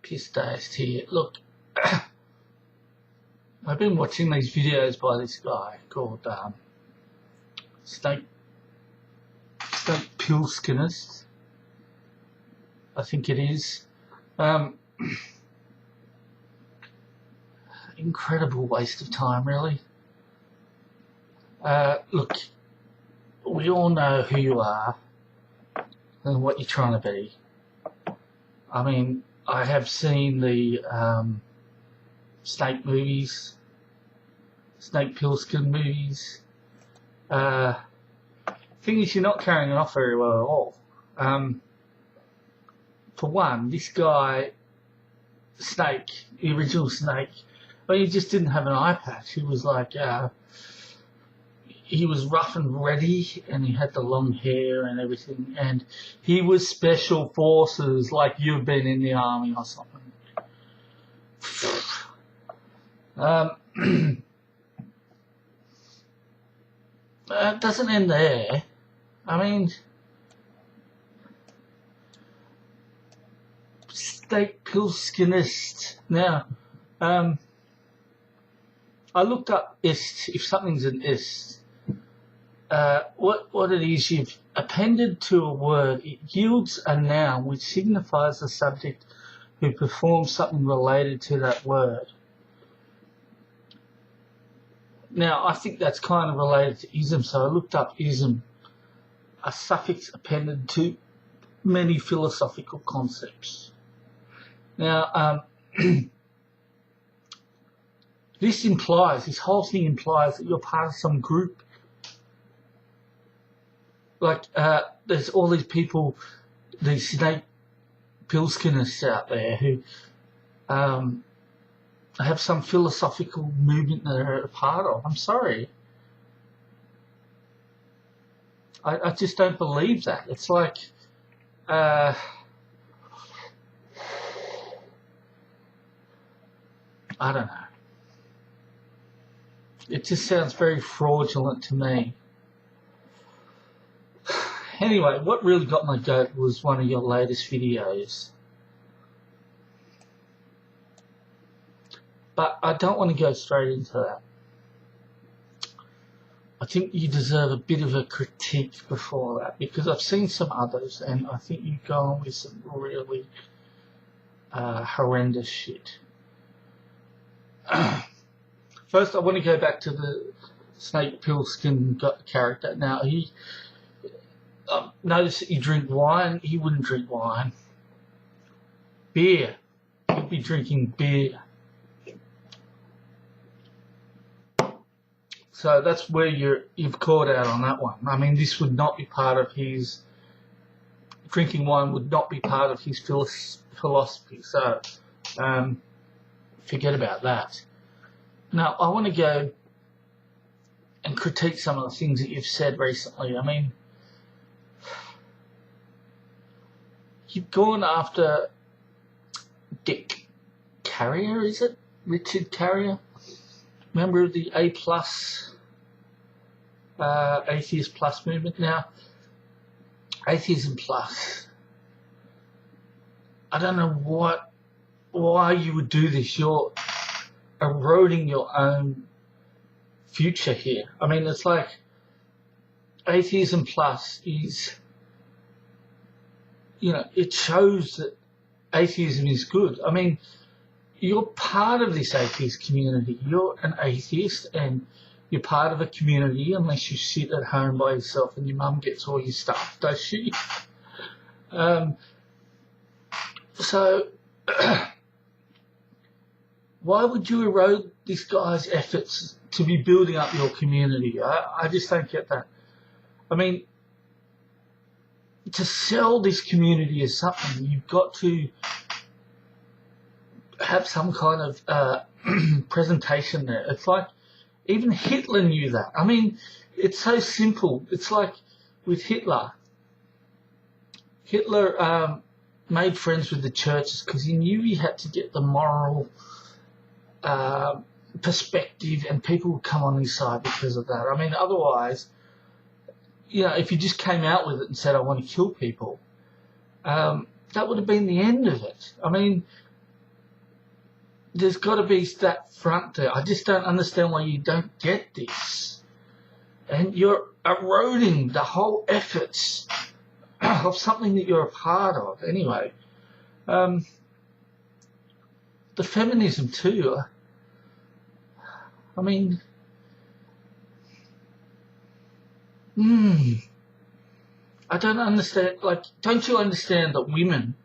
Snakepliskinist here. Look, I've been watching these videos by this guy called Snakepliskinist, I think it is. Incredible waste of time, really. Look, we all know who you are and what you're trying to be. I mean, I have seen the snake movies, Snakepliskin movies. Thing is, you're not carrying it off very well at all. For one, this guy, Snake, the original Snake, well, he just didn't have an eye patch. He was like, he was rough and ready, and he had the long hair and everything, and he was special forces, like you've been in the army or something. It doesn't end there. I mean, Snakepliskinist. Now, I looked up ist, if something's an ist. What it is, you've appended to a word, it yields a noun which signifies the subject who performs something related to that word. Now, I think that's kind of related to ism, so I looked up ism, a suffix appended to many philosophical concepts. Now, this whole thing implies that you're part of some group. Like, there's all these people, these Snakepliskinist out there who have some philosophical movement that they're a part of. I'm sorry. I just don't believe that. It's like, I don't know. It just sounds very fraudulent to me. Anyway, what really got my goat was one of your latest videos. But I don't want to go straight into that. I think you deserve a bit of a critique before that, because I've seen some others and I think you've gone with some really horrendous shit. First, I want to go back to the Snakepliskin character. Now, he notice that you drink wine. He wouldn't drink wine. Beer. He'd be drinking beer. So that's where you've caught out on that one. I mean, this would not be part of his drinking wine. Would not be part of his philosophy. So forget about that. Now I want to go and critique some of the things that you've said recently. I mean, you've gone after Dick Carrier, is it? Richard Carrier, member of the A+, Atheist Plus movement. Now, Atheism Plus, I don't know why you would do this. You're eroding your own future here. I mean, it's like Atheism Plus is, you know, it shows that atheism is good. I mean, you're part of this atheist community. You're an atheist and you're part of a community unless you sit at home by yourself and your mum gets all your stuff, does she? So why would you erode this guy's efforts to be building up your community? I just don't get that. I mean, to sell this community as something, you've got to have some kind of presentation there. It's like, even Hitler knew that. I mean, it's so simple. It's like with Hitler. Hitler made friends with the churches because he knew he had to get the moral perspective, and people would come on his side because of that. I mean, otherwise, you know, if you just came out with it and said, I want to kill people, that would have been the end of it. I mean, there's got to be that front there. I just don't understand why you don't get this. And you're eroding the whole efforts of something that you're a part of. Anyway, the feminism too. I mean, I don't understand. Like, don't you understand that women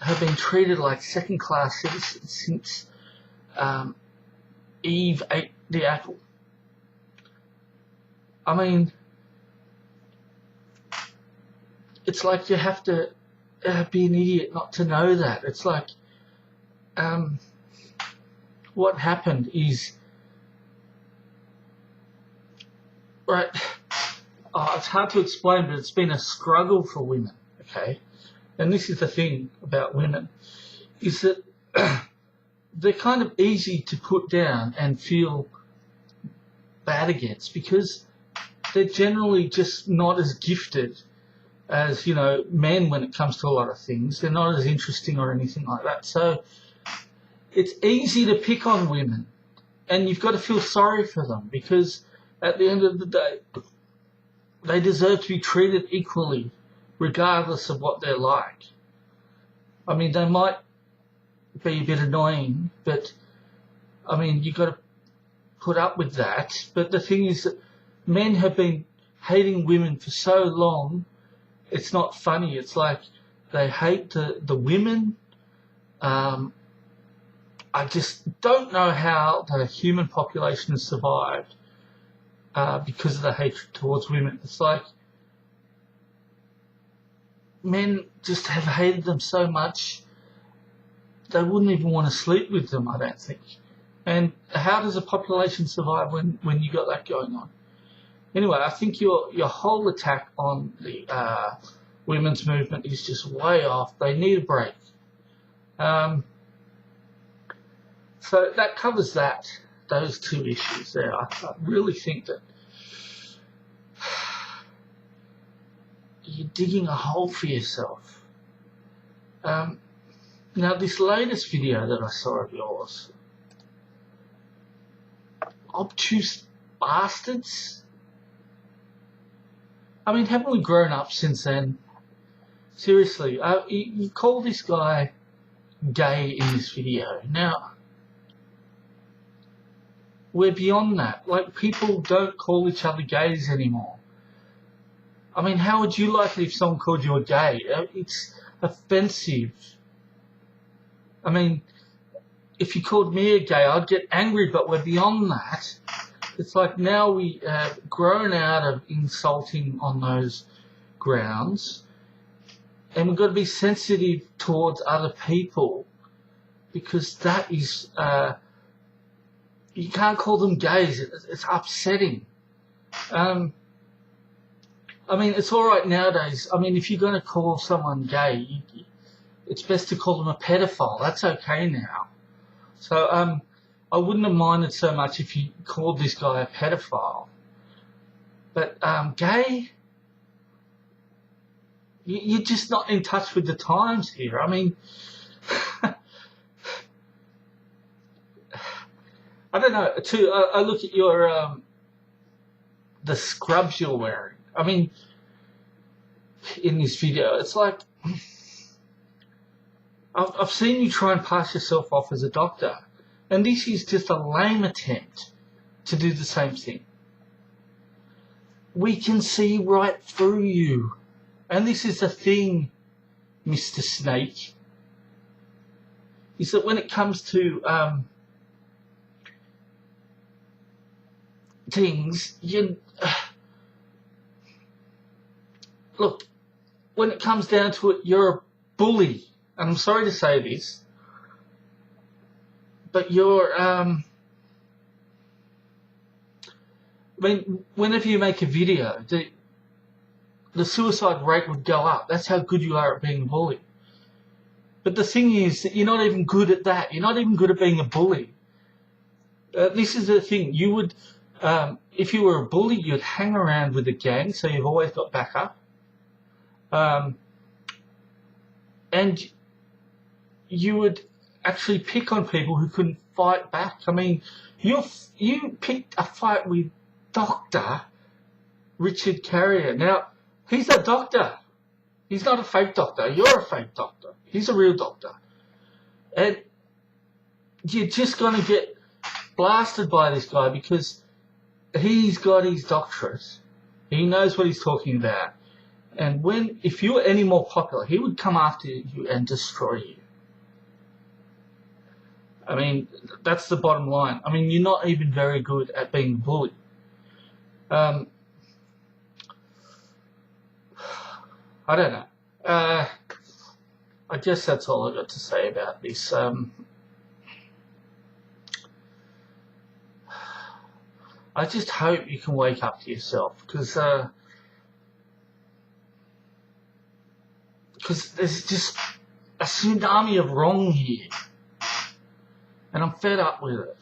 have been treated like second-class citizens since Eve ate the apple? I mean, it's like you have to be an idiot not to know that. It's like, what happened is, right, it's hard to explain, but it's been a struggle for women, okay? And this is the thing about women, is that they're kind of easy to put down and feel bad against because they're generally just not as gifted as, you know, men when it comes to a lot of things. They're not as interesting or anything like that. So it's easy to pick on women, and you've got to feel sorry for them because at the end of the day, they deserve to be treated equally regardless of what they're like. I mean, they might be a bit annoying, but, I mean, you've got to put up with that. But the thing is that men have been hating women for so long, it's not funny. It's like they hate the women. I just don't know how the human population has survived because of the hatred towards women. It's like men just have hated them so much they wouldn't even want to sleep with them, I don't think. And how does a population survive when you got that going on? Anyway, I think your whole attack on the women's movement is just way off. They need a break. So that covers those two issues there. I really think that you're digging a hole for yourself. Now, this latest video that I saw of yours, obtuse bastards. I mean, haven't we grown up since then? Seriously, you call this guy gay in this video. Now, we're beyond that. Like, people don't call each other gays anymore. I mean, how would you like it if someone called you a gay? It's offensive. I mean, if you called me a gay, I'd get angry, but we're beyond that. It's like now we have grown out of insulting on those grounds, and we've got to be sensitive towards other people, because that is, you can't call them gays. It's upsetting. I mean, it's all right nowadays. I mean, if you're going to call someone gay, it's best to call them a pedophile. That's okay now. So I wouldn't have minded so much if you called this guy a pedophile. But gay, you're just not in touch with the times here. I mean, I don't know. I look at your the scrubs you're wearing. I mean, in this video, it's like I've seen you try and pass yourself off as a doctor, and this is just a lame attempt to do the same thing. We can see right through you, and this is the thing, Mr. Snake, is that when it comes to things, look, when it comes down to it, you're a bully. And I'm sorry to say this, but you're, I mean, whenever you make a video, the suicide rate would go up. That's how good you are at being a bully. But the thing is that you're not even good at that. You're not even good at being a bully. This is the thing. You would, if you were a bully, you'd hang around with a gang, so you've always got backup. And you would actually pick on people who couldn't fight back. I mean, you picked a fight with Dr. Richard Carrier. Now, he's a doctor. He's not a fake doctor. You're a fake doctor. He's a real doctor. And you're just going to get blasted by this guy because he's got his doctorate. He knows what he's talking about. And if you were any more popular, he would come after you and destroy you. I mean, that's the bottom line. I mean, you're not even very good at being bullied. I don't know. I guess that's all I got to say about this. I just hope you can wake up to yourself, because there's just a tsunami of wrong here, and I'm fed up with it.